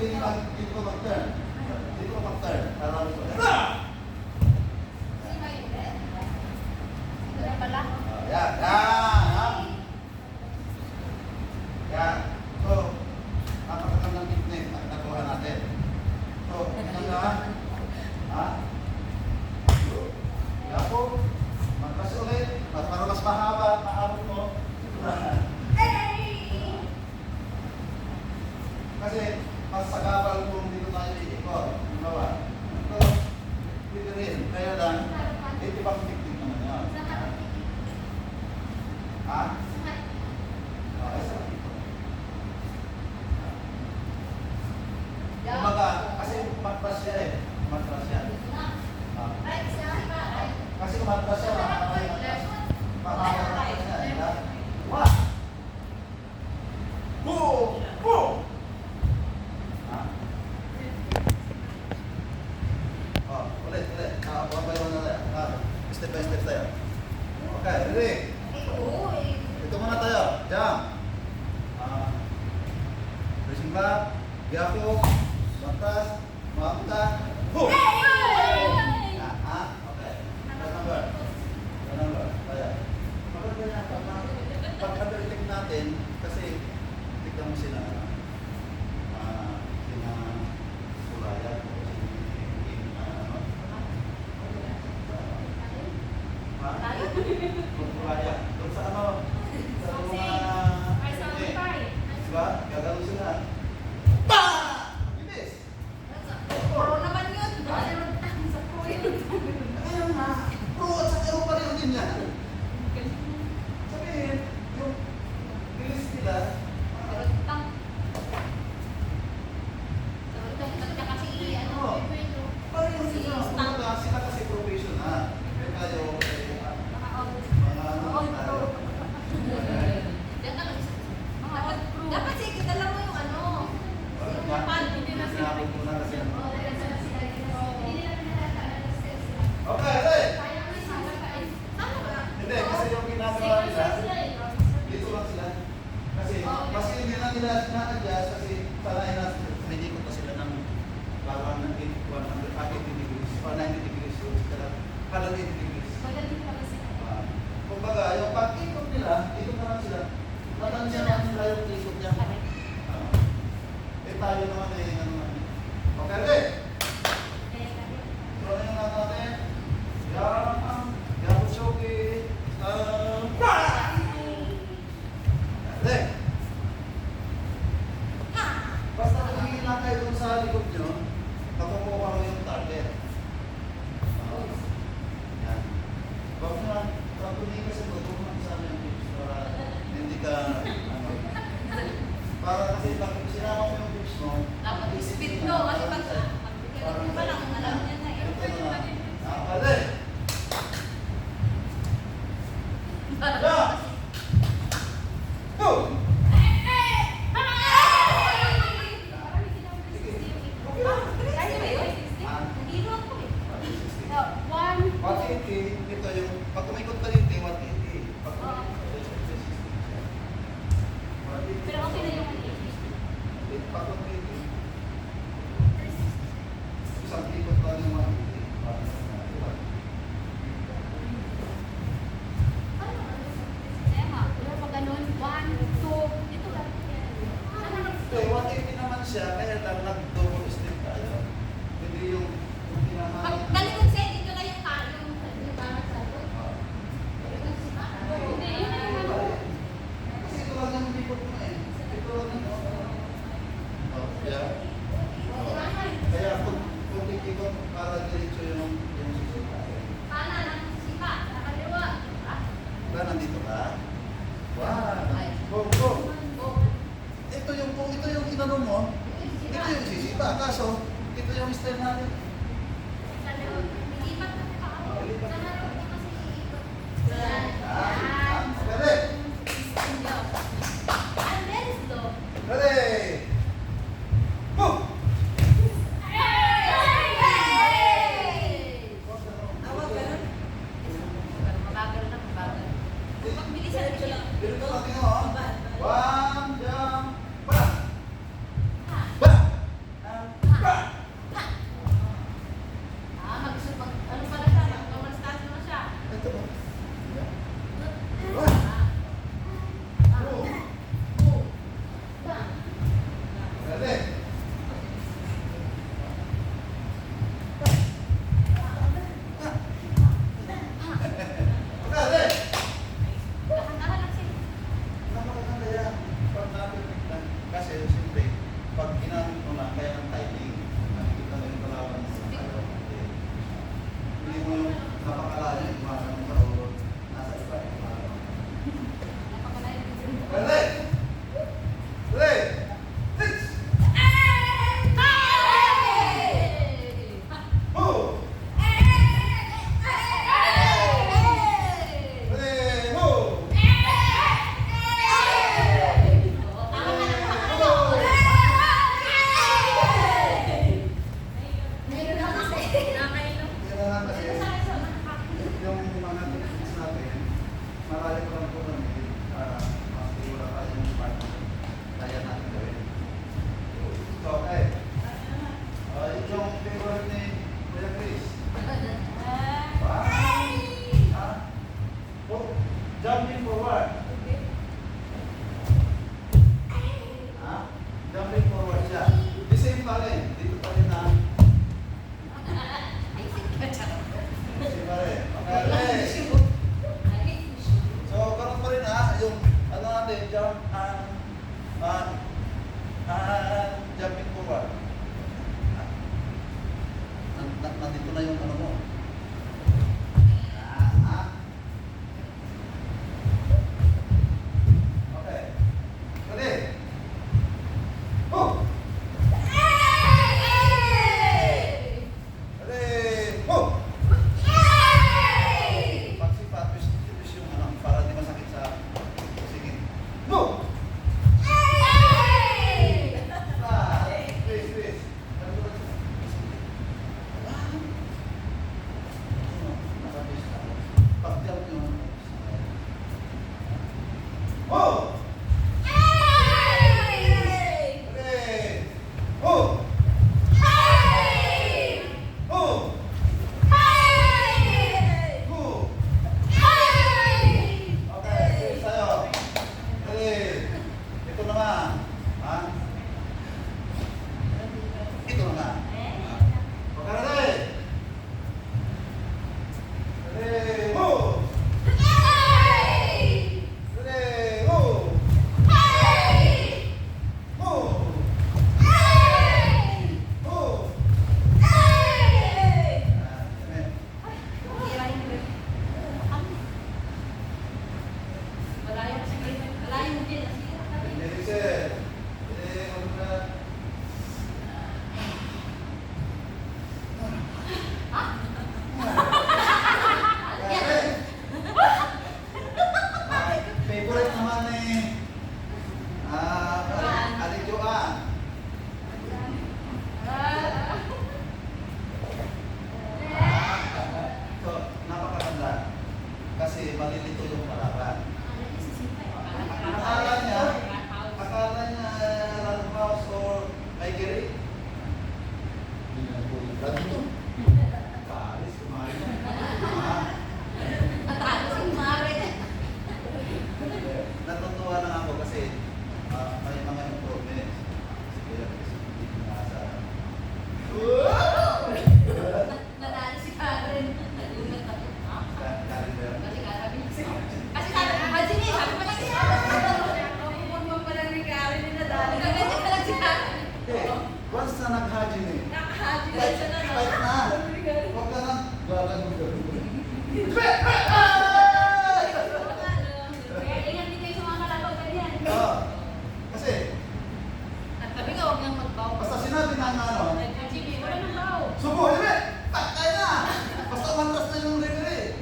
dito mag-turn. Dito mag-turn. Alam ko. Yan. Yan. So, napakagandang technique na nakuha natin. So, ito na. Ha? Yapo. Magkas ulit. Para mas mahaba. Maabot mo. Kasi, mas sagabal kung dito tayo iikot. Diba? Ito, dito rin. Kaya lang, ito ibang technique naman yan. Ha? Okay, sa dito. Kumbaga, kasi matras siya eh. Matras siya. Kasi matras siya, makakaya siya. Wah! Boom! Boom! Ulit. One by one na tayo. Step by step tayo. Okay, ready? Ito muna tayo. Jump. Pressing back. Biako. Batas. Maamta. Boom! Okay. One number. Tayo. Maganda niya. Pag-undertake natin, kasi tignan mo sila. Kulaya. Kulaya. Kung sa ano? Sa mga... Diba? Gagalo sila. Kumbaga, yung pag-ikot nila, ikot na lang sila. Tatansya na nila yung ikot niya. Tayo naman eh, ano naman. Okay, ready? So, ano yung natin? Yan, Shoki. Ready? Basta kung hihina kayo dun sa likod nyo, nakukuha mo yung target. Yan. Huwag na, pag hindi ka sa todo, sana yung tips para hindi ka, para kasi pag sinama mo yung tips mo, dapat isipit no, kasi pag mo pa lang, alam niya na eh. Nakapali! Yeah! Go! Ito yung, pag kumikot ka dito, 180. Pero okay na yung Pag kumikot, isang ikot lang yung 180. Okay, 180 naman siya, kaya lang nag-double step tayo. Hindi yung pinamahal. Kasi ito lang yung ikot mo eh. Ito lang yung kaya kung ikot para diretso yung sisipa. Ba, nandito ka? Wow! Go! Ito yung inano mo, ito yung sisipa. Kaso, ito yung style natin. Ready! Go! Dito lang tingnan mo. One, jump, ba! Ba! Once na nag-haji na eh. Nakahaji na Kahit siya na. kahit na. Huwag ka na. Gagawin. Kaya ingat din kayo sa mga kalabaw ganyan. Oo. Kasi, At sabi nga, huwag nang magbaw. basta sinabi na nga ano, Jimmy, wala nang baw. subo, hindi! Takay na! Basta mantas na yung referee.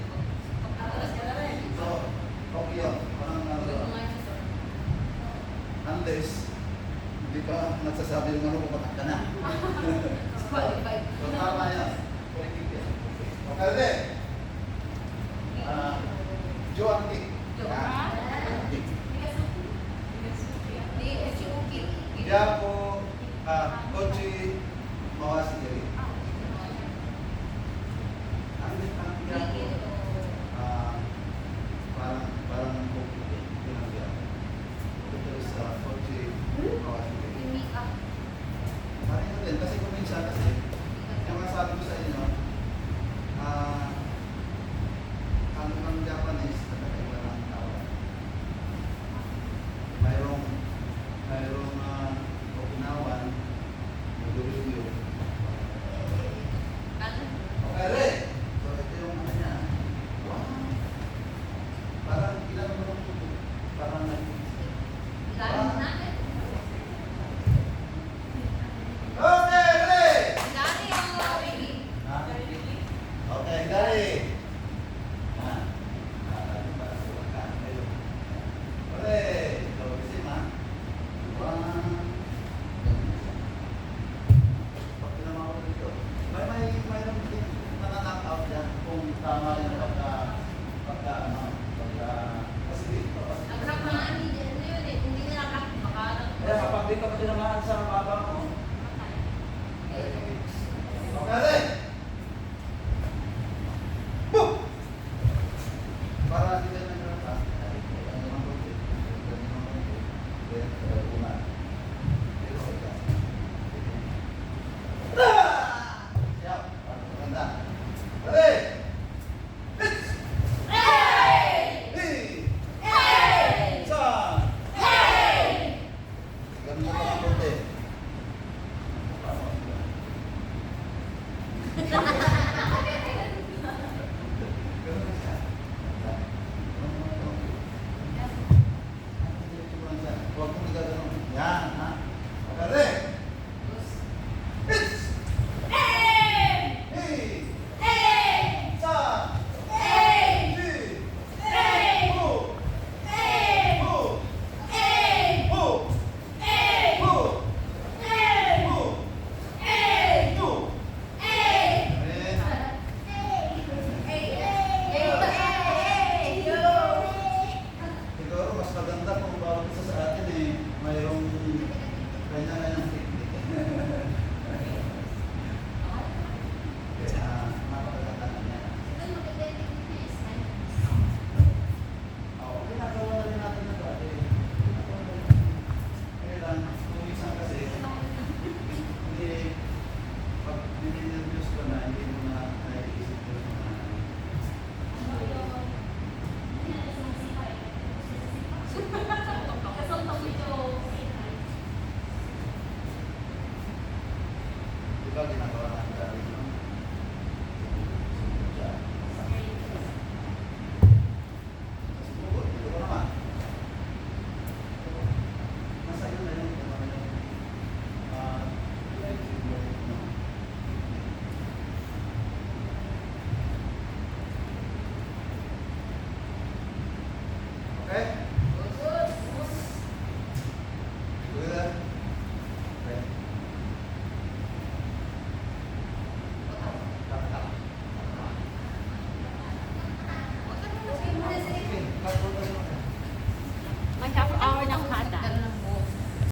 Pagkakalas ka na rin. So, okay yun. Parang ano, Huwag mo nga siya, sir. unless, hindi pa nagsasabi yung ano, pumatak ka na. Qualified. So, tama yan. Correct yan. Okay, ulit. Joan Kick. Joan? Kick. Di, Echuki. Dia po, Kochi Mawasiri. Ang dia po, parang bukit. Yun ang dia. Ito is Kochi Mawasiri. Parang yun din, kasi kung minsan kasi, yung mga sabi ko sa inyo, ang Japanese, nakakaiba ng tawag. Mayroong Okinawan, Maguryo. Okay, rin. So, ito yung ano niya. Wow. Parang ilang mo parang Ilalim natin. Okay, rin! Ilalim ang baby. Ha? Okay, dali. Nagramaan din ano yun eh. Kung di nila kak, baka Kapag di ka tinamaan sa baba mo, okay, rin! Boom! Para hindi ka nagrata. Huwag mong nagagano'n. Yan, ha? Okay, rin! Hits! Hey! Sa! Ji! Ho! Ho! Ho! Ho! Ho! Ho! Rin. Siguro mas maganda kung bawat isa sa atin eh, mayroong kanya-kanyang technique. Kaya napakaganda na niya. Oo, ginagawa na rin natin na dati. Kaya lang, kung minsan kasi, hindi, pag nininervyos ko na, hindi mo na naiisip ko na di ba ginagawa